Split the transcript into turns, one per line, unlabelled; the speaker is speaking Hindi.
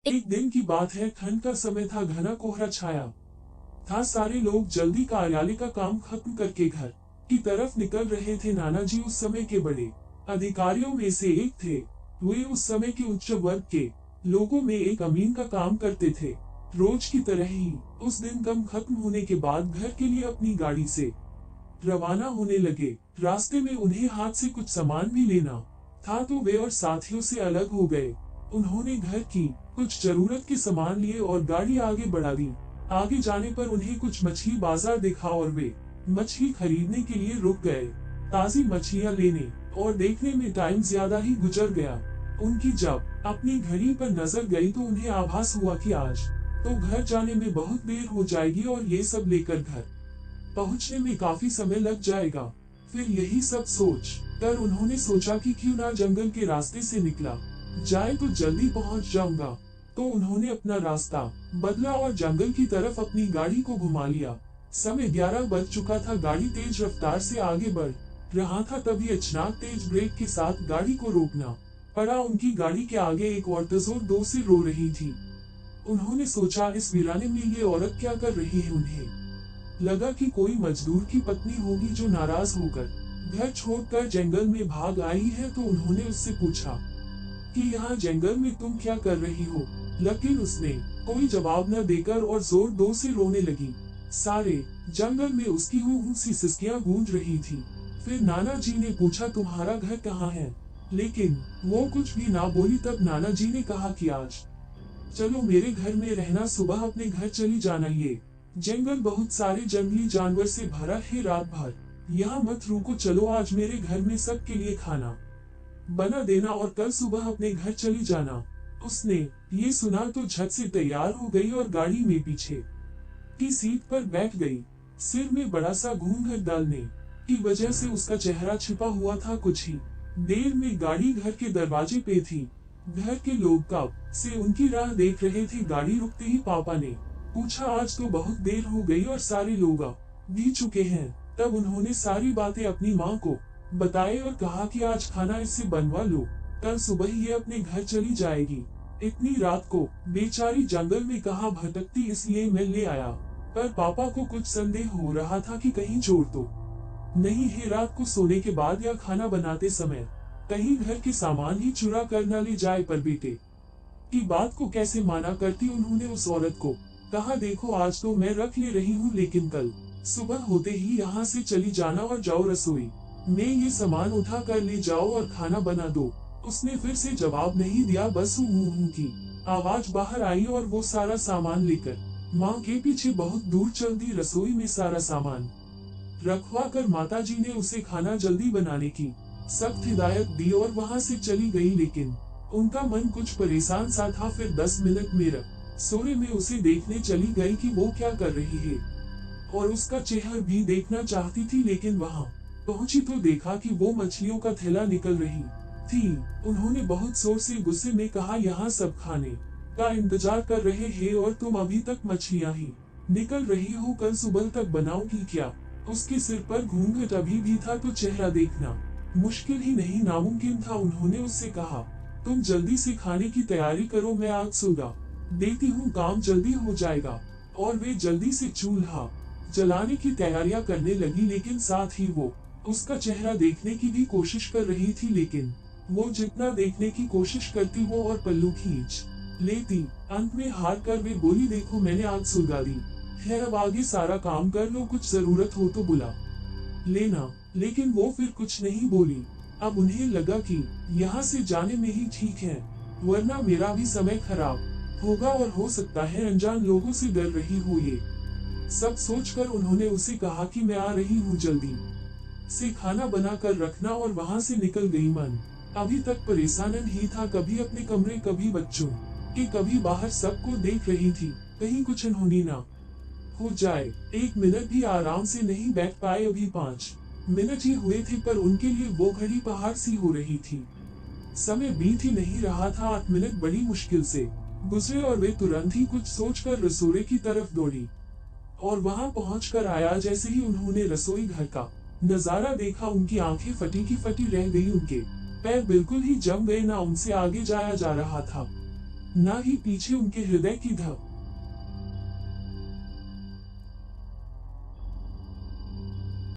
एक दिन की बात है, ठंड का समय था, घना कोहरा छाया था। सारे लोग जल्दी कार्यालय का काम खत्म करके घर की तरफ निकल रहे थे। नाना जी उस समय के बड़े अधिकारियों में से एक थे। वे उस समय के उच्च वर्ग के लोगों में एक अमीन का काम करते थे। रोज की तरह ही उस दिन काम खत्म होने के बाद घर के लिए अपनी गाड़ी से रवाना होने लगे। रास्ते में उन्हें हाथ से कुछ सामान भी लेना था, तो वे और साथियों से अलग हो गए। उन्होंने घर की कुछ जरूरत के सामान लिए और गाड़ी आगे बढ़ा दी। आगे जाने पर उन्हें कुछ मछली बाजार दिखा और वे मछली खरीदने के लिए रुक गए। ताजी मछलियां लेने और देखने में टाइम ज्यादा ही गुजर गया। उनकी जब अपनी घड़ी पर नजर गई तो उन्हें आभास हुआ कि आज तो घर जाने में बहुत देर हो जाएगी और ये सब लेकर घर पहुंचने में काफी समय लग जाएगा। फिर यही सब सोच कर उन्होंने सोचा कि क्यों ना जंगल के रास्ते से निकला जाए तो जल्दी पहुंच जाऊंगा। तो उन्होंने अपना रास्ता बदला और जंगल की तरफ अपनी गाड़ी को घुमा लिया। समय 11 बज चुका था। गाड़ी तेज रफ्तार से आगे बढ़ रहा था, तभी अचानक तेज ब्रेक के साथ गाड़ी को रोकना पड़ा। उनकी गाड़ी के आगे एक औरत जोर से रो रही थी। उन्होंने सोचा, इस वीराने में ये औरत क्या कर रही है। उन्हें लगा कि कोई मजदूर की पत्नी होगी जो नाराज होकर घर छोड़कर जंगल में भाग आई है। तो उन्होंने उससे पूछा कि यहाँ जंगल में तुम क्या कर रही हो, लेकिन उसने कोई जवाब न देकर और जोर से रोने लगी। सारे जंगल में उसकी हूँ सी सिसकियां गूंज रही थी। फिर नाना जी ने पूछा, तुम्हारा घर कहाँ है, लेकिन वो कुछ भी ना बोली। तब नाना जी ने कहा कि आज चलो मेरे घर में रहना, सुबह अपने घर चली जाना। ये जंगल बहुत सारे जंगली जानवर से भरा है, रात भर यहाँ मत रुको, चलो आज मेरे घर में सबके लिए खाना बना देना और कल सुबह अपने घर चली जाना। उसने ये सुना तो झट से तैयार हो गई और गाड़ी में पीछे की सीट पर बैठ गई। सिर में बड़ा सा घूंघट डालने की वजह से उसका चेहरा छिपा हुआ था। कुछ ही देर में गाड़ी घर के दरवाजे पे थी। घर के लोग कब से उनकी राह देख रहे थे। गाड़ी रुकते ही पापा ने पूछा, आज तो बहुत देर हो गई और सारे लोग आ भी चुके हैं। तब उन्होंने सारी बातें अपनी माँ को बताए और कहा कि आज खाना इससे बनवा लो, कल सुबह ये अपने घर चली जाएगी। इतनी रात को बेचारी जंगल में कहाँ भटकती, इसलिए मैं ले आया। पर पापा को कुछ संदेह हो रहा था कि कहीं चोर तो नहीं है, रात को सोने के बाद या खाना बनाते समय कहीं घर के सामान ही चुरा कर न ले जाए। पर बेटे की बात को कैसे माना करती। उन्होंने उस औरत को कहा, देखो आज तो मैं रख ले रही हूँ, लेकिन कल सुबह होते ही यहाँ से चली जाना और जाओ रसोई में ये सामान उठा कर ले जाओ और खाना बना दो। उसने फिर से जवाब नहीं दिया, बस हूँ की आवाज बाहर आई और वो सारा सामान लेकर माँ के पीछे बहुत दूर चल दी। रसोई में सारा सामान रखवा कर माता जी ने उसे खाना जल्दी बनाने की सख्त हिदायत दी और वहाँ से चली गई। लेकिन उनका मन कुछ परेशान सा था। फिर 10 मिनट मेरा सोरे में उसे देखने चली गई कि वो क्या कर रही है और उसका चेहरा भी देखना चाहती थी। लेकिन वहाँ पहुंची तो देखा कि वो मछलियों का थैला निकल रही थी। उन्होंने बहुत जोर से गुस्से में कहा, यहाँ सब खाने का इंतजार कर रहे हैं और तुम अभी तक मछलियाँ ही निकल रही हो, कल सुबह तक बनाओगी क्या। उसके सिर पर घूंघट अभी भी था तो चेहरा देखना मुश्किल ही नहीं नामुमकिन था। उन्होंने उससे कहा, तुम जल्दी से खाने की तैयारी करो, मैं आग सुलगा देती हूँ, काम जल्दी हो जाएगा। और वे जल्दी से चूल्हा जलाने की तैयारियां करने लगी। लेकिन साथ ही वो उसका चेहरा देखने की भी कोशिश कर रही थी। लेकिन वो जितना देखने की कोशिश करती वो और पल्लू खींच लेती। अंत में हार कर वे बोली, देखो मैंने आग सुलगा दी है, अब आगे सारा काम कर लो, कुछ जरूरत हो तो बुला लेना। लेकिन वो फिर कुछ नहीं बोली। अब उन्हें लगा कि यहाँ से जाने में ही ठीक है, वरना मेरा भी समय खराब होगा और हो सकता है अनजान लोगों से डर रही हो। ये सब सोचकर उन्होंने उसे कहा कि मैं आ रही हूँ, जल्दी से खाना बना कर रखना, और वहाँ से निकल गई। मन अभी तक परेशान ही था, कभी अपने कमरे कभी बच्चों के कभी बाहर, सबको देख रही थी कहीं कुछ अनहोनी ना हो जाए। 1 मिनट भी आराम से नहीं बैठ पाए। अभी 5 मिनट ही हुए थे पर उनके लिए वो घड़ी पहाड़ सी हो रही थी। समय बीत ही नहीं रहा था। 8 मिनट बड़ी मुश्किल से गुजरे और वे तुरंत ही कुछ सोचकर रसोई की तरफ दौड़ी और वहां पहुंचकर आया। जैसे ही उन्होंने रसोई घर का नजारा देखा, उनकी आंखें फटी की फटी रह गई। उनके पैर बिल्कुल ही जम गए, ना उनसे आगे जाया जा रहा था न ही पीछे उनके हृदय की धड़कन।